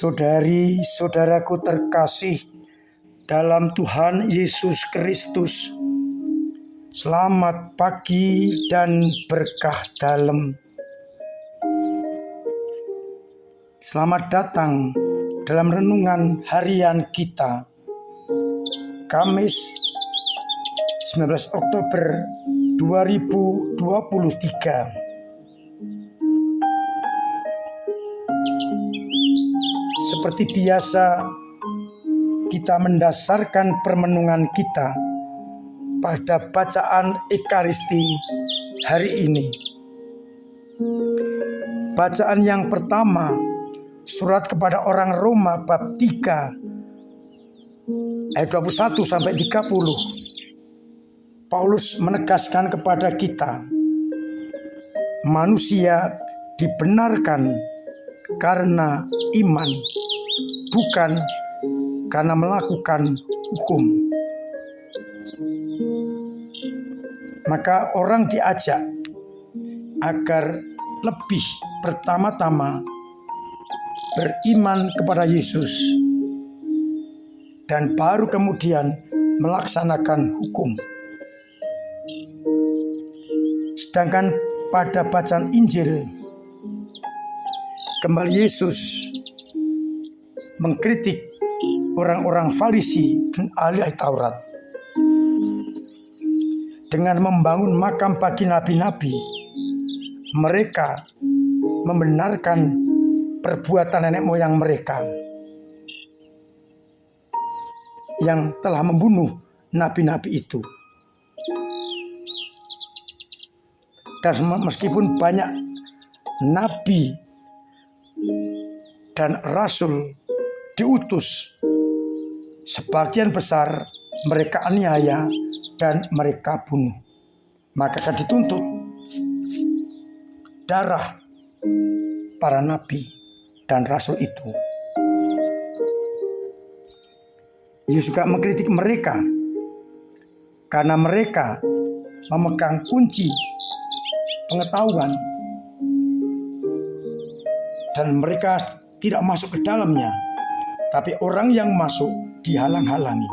Saudari-saudaraku terkasih dalam Tuhan Yesus Kristus, selamat pagi dan berkah dalam. Selamat datang dalam renungan harian kita, Kamis 19 Oktober 2023. Seperti biasa, kita mendasarkan permenungan kita pada bacaan Ekaristi hari ini. Bacaan yang pertama, surat kepada orang Roma bab 3 ayat 21 sampai 30. Paulus menegaskan kepada kita, manusia dibenarkan karena iman, bukan karena melakukan hukum. Maka orang diajak agar lebih pertama-tama beriman kepada Yesus dan baru kemudian melaksanakan hukum. Sedangkan pada bacaan Injil, kembali Yesus mengkritik orang-orang Farisi dan ahli Taurat. Dengan membangun makam bagi nabi-nabi, mereka membenarkan perbuatan nenek moyang mereka yang telah membunuh nabi-nabi itu. Dan meskipun banyak nabi dan rasul diutus, sebagian besar mereka aniaya dan mereka bunuh, maka akan dituntut darah para nabi dan rasul itu. Yesus juga mengkritik mereka karena mereka memegang kunci pengetahuan dan mereka tidak masuk ke dalamnya, tapi orang yang masuk dihalang-halangi.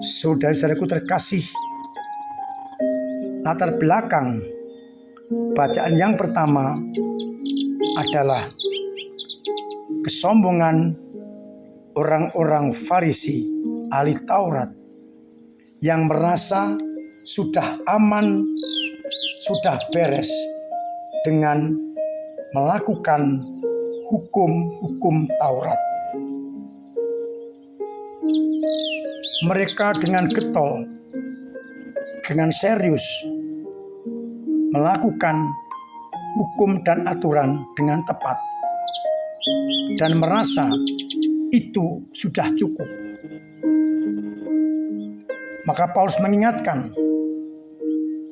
Saudara-saudaraku terkasih, latar belakang bacaan yang pertama adalah kesombongan orang-orang Farisi, ahli Taurat, yang merasa sudah aman, sudah beres dengan melakukan hukum-hukum Taurat. Mereka dengan getol, dengan serius melakukan hukum dan aturan dengan tepat dan merasa itu sudah cukup. Maka Paulus mengingatkan,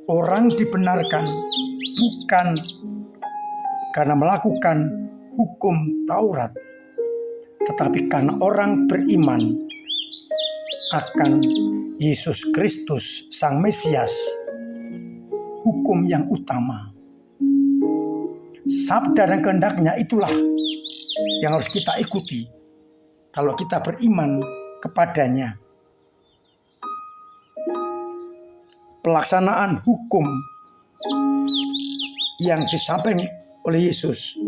orang dibenarkan bukan karena melakukan hukum Taurat, tetapi karena orang beriman akan Yesus Kristus, Sang Mesias, hukum yang utama. Sabda dan kehendaknya itulah yang harus kita ikuti kalau kita beriman kepadanya. Pelaksanaan hukum yang disampaikan oleh Yesus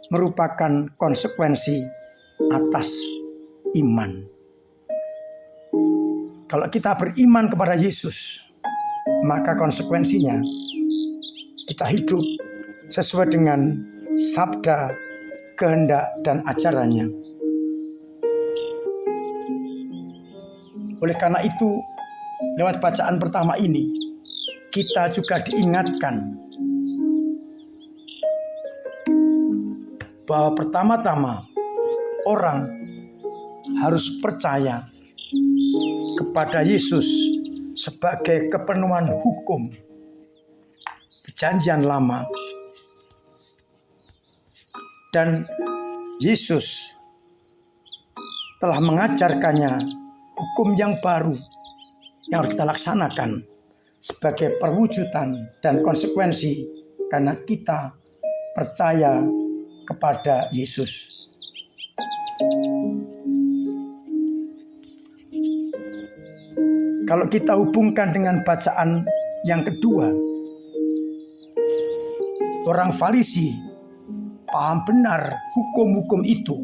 merupakan konsekuensi atas iman. Kalau kita beriman kepada Yesus, maka konsekuensinya kita hidup sesuai dengan sabda, kehendak, dan ajarannya. Oleh karena itu, lewat bacaan pertama ini, kita juga diingatkan bahwa pertama-tama orang harus percaya kepada Yesus sebagai kepenuhan hukum Perjanjian Lama. Dan Yesus telah mengajarkannya hukum yang baru yang harus kita laksanakan sebagai perwujudan dan konsekuensi karena kita percaya kepada Yesus. Kalau kita hubungkan dengan bacaan yang kedua, orang Farisi paham benar hukum-hukum itu.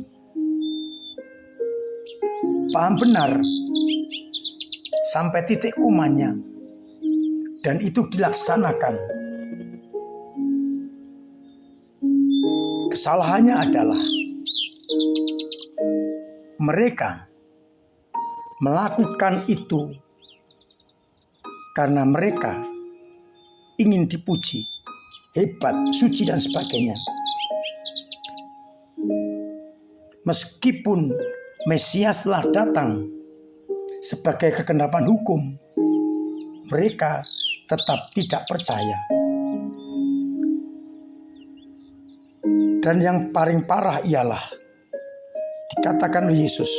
Paham benar sampai titik komanya, dan itu dilaksanakan. Kesalahannya adalah mereka melakukan itu karena mereka ingin dipuji, hebat, suci, dan sebagainya. Meskipun Mesias telah datang sebagai kegenapan hukum, mereka tetap tidak percaya. Dan yang paling parah ialah dikatakan oleh Yesus,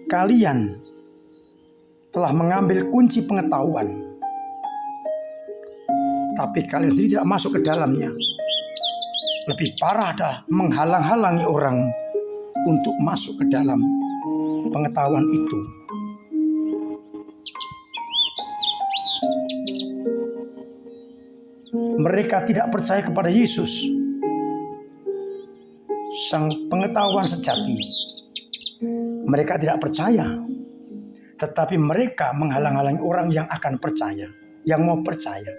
kalian telah mengambil kunci pengetahuan, tapi kalian sendiri tidak masuk ke dalamnya. Lebih parah adalah menghalang-halangi orang untuk masuk ke dalam pengetahuan itu. Mereka tidak percaya kepada Yesus, sang pengetahuan sejati. Mereka tidak percaya, tetapi mereka menghalang-halangi orang yang akan percaya, yang mau percaya.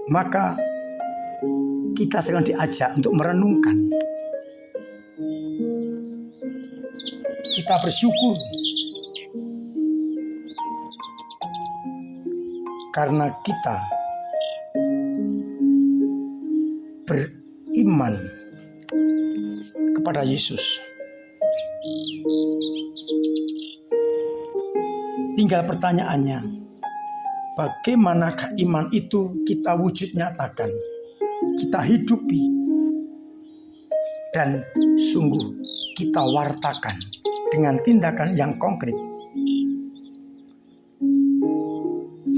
Maka kita sedang diajak untuk merenungkan. Kita bersyukur karena kita beriman kepada Yesus. Tinggal pertanyaannya, bagaimanakah iman itu kita wujud nyatakan, kita hidupi, dan sungguh kita wartakan dengan tindakan yang konkret.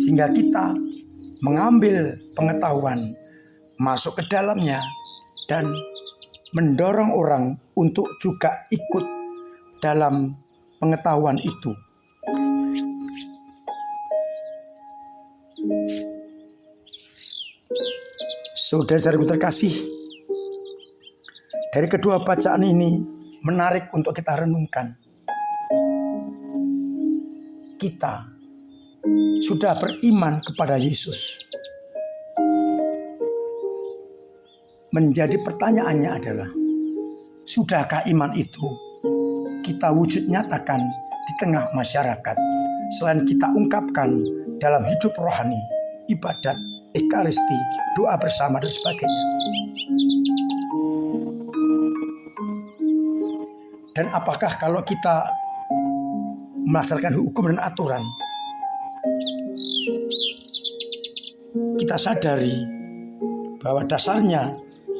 Sehingga kita mengambil pengetahuan, masuk ke dalamnya, dan mendorong orang untuk juga ikut dalam pengetahuan itu. Saudara-saudaraku terkasih, dari kedua bacaan ini menarik untuk kita renungkan. Kita sudah beriman kepada Yesus. Menjadi pertanyaannya adalah, sudahkah iman itu kita wujud nyatakan di tengah masyarakat, selain kita ungkapkan dalam hidup rohani, ibadat, ekaristi, doa bersama, dan sebagainya. Dan apakah kalau kita melaksanakan hukum dan aturan, kita sadari bahwa dasarnya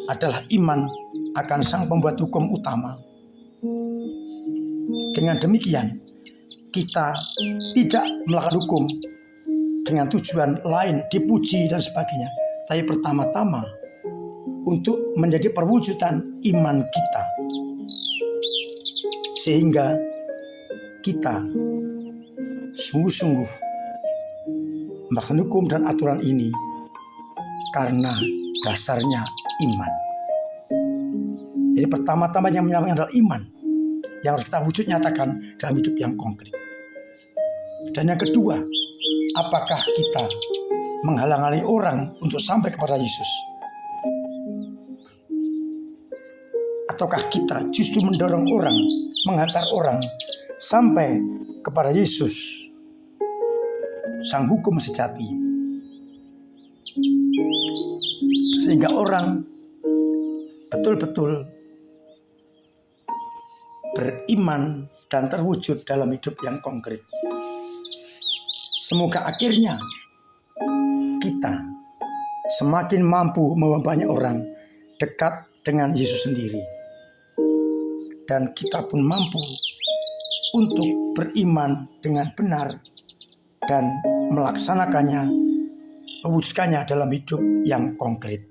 adalah iman akan sang pembuat hukum utama. Dengan demikian, kita tidak melakukan hukum dengan tujuan lain, dipuji dan sebagainya, tapi pertama-tama untuk menjadi perwujudan iman kita, sehingga kita sungguh-sungguh melakukan hukum dan aturan ini karena dasarnya iman. Jadi pertama-tama yang menyatakan adalah iman yang harus kita wujud nyatakan dalam hidup yang konkret. Dan yang kedua, apakah kita menghalang-halangi orang untuk sampai kepada Yesus? Ataukah kita justru mendorong orang, menghantar orang sampai kepada Yesus, sang hukum sejati, sehingga orang betul-betul beriman dan terwujud dalam hidup yang konkret. Semoga akhirnya kita semakin mampu membawa banyak orang dekat dengan Yesus sendiri, dan kita pun mampu untuk beriman dengan benar dan melaksanakannya, mewujudkannya dalam hidup yang konkret.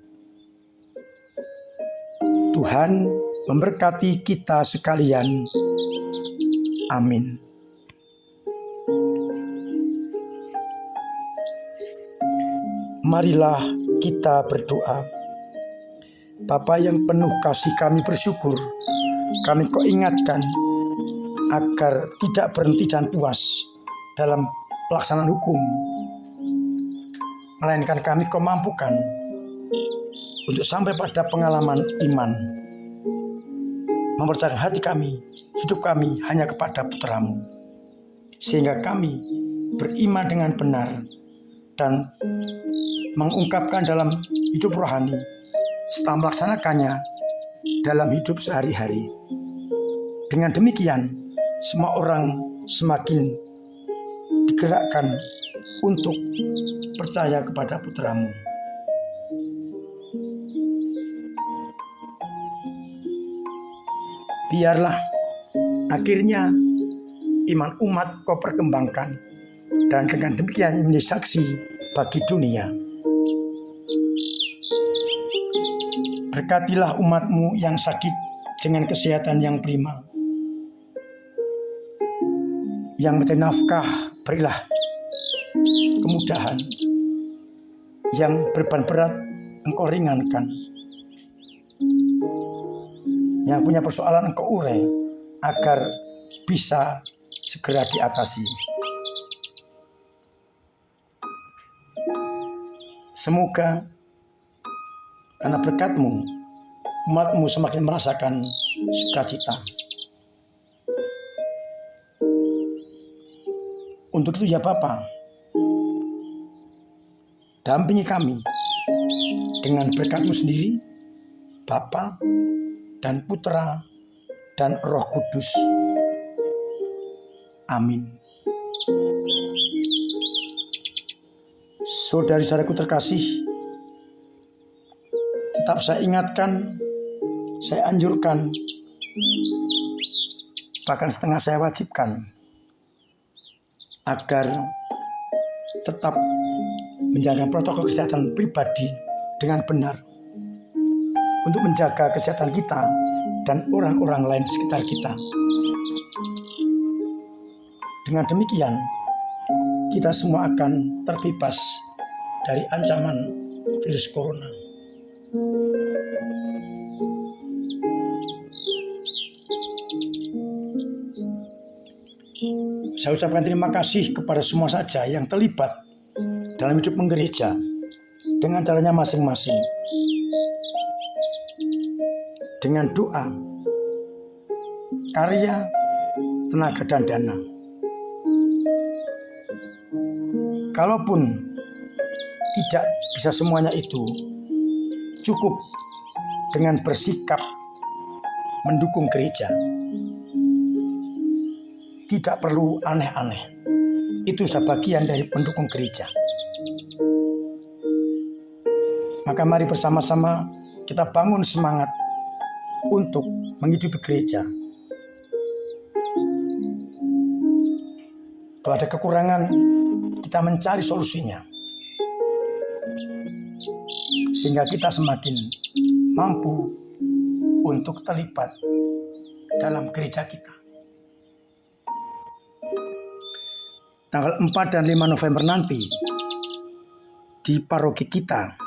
Tuhan memberkati kita sekalian. Amin. Marilah kita berdoa. Bapa yang penuh kasih, kami bersyukur, kami kau ingatkan agar tidak berhenti dan puas dalam pelaksanaan hukum, melainkan kami kau mampukan untuk sampai pada pengalaman iman, mempercayakan hati kami, hidup kami hanya kepada Putra-Mu, sehingga kami beriman dengan benar dan mengungkapkan dalam hidup rohani serta melaksanakannya dalam hidup sehari-hari. Dengan demikian, semua orang semakin digerakkan untuk percaya kepada Putra-Mu. Biarlah akhirnya iman umat kau perkembangkan, dan dengan demikian menjadi saksi bagi dunia. Berkatilah umat-Mu yang sakit dengan kesehatan yang prima. Yang mencari nafkah, berilah kemudahan. Yang beban berat, Engkau ringankan. Yang punya persoalan, Engkau urai agar bisa segera diatasi. Semoga karena berkat-Mu, umat-Mu semakin merasakan sukacita. Untuk itu ya Bapa, dampingi kami dengan berkat-Mu sendiri, Bapa dan Putra dan Roh Kudus. Amin. Saudari-saudaraku terkasih, tetap saya ingatkan, saya anjurkan, bahkan setengah saya wajibkan agar tetap menjaga protokol kesehatan pribadi dengan benar untuk menjaga kesehatan kita dan orang-orang lain di sekitar kita. Dengan demikian, kita semua akan terbebas dari ancaman virus corona. Saya ucapkan terima kasih kepada semua saja yang terlibat dalam hidup menggereja dengan caranya masing-masing. Dengan doa, karya, tenaga, dan dana. Kalaupun tidak bisa semuanya itu, cukup dengan bersikap mendukung gereja. Tidak perlu aneh-aneh. Itu sudah bagian dari pendukung gereja. Maka mari bersama-sama kita bangun semangat untuk menghidupi gereja. Kalau ada kekurangan, kita mencari solusinya, sehingga kita semakin mampu untuk terlibat dalam gereja kita. Tanggal 4 dan 5 November nanti di paroki kita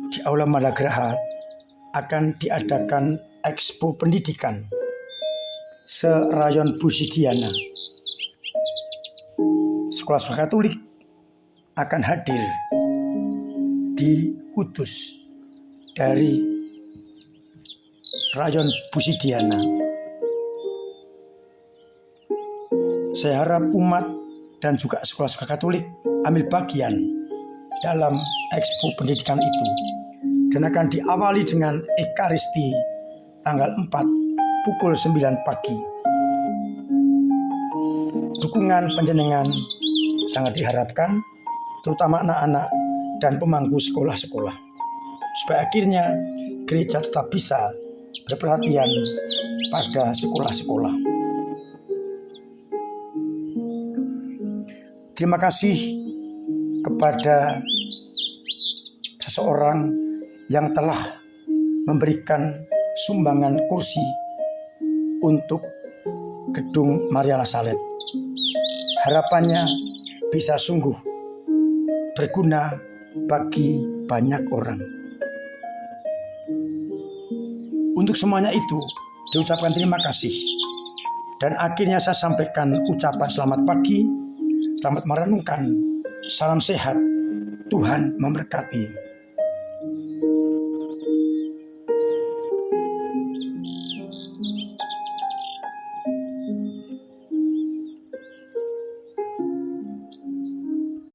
di Aula Malagraha akan diadakan Expo Pendidikan se-Rayon Busidiana. Sekolah-sekolah Katolik akan hadir diutus dari Rayon Busidiana. Saya harap umat dan juga sekolah-sekolah Katolik ambil bagian dalam Expo Pendidikan itu, dan akan diawali dengan Ekaristi tanggal 4 pukul 9 pagi. Dukungan panjenengan sangat diharapkan, terutama anak-anak dan pemangku sekolah-sekolah, supaya akhirnya gereja tetap bisa berperhatian pada sekolah-sekolah. terima kasih kepada seseorang yang telah memberikan sumbangan kursi untuk Gedung Mariana Salet. Harapannya bisa sungguh berguna bagi banyak orang. Untuk semuanya itu diucapkan terima kasih. Dan akhirnya saya sampaikan ucapan selamat pagi, selamat merenungkan, salam sehat, Tuhan memberkati.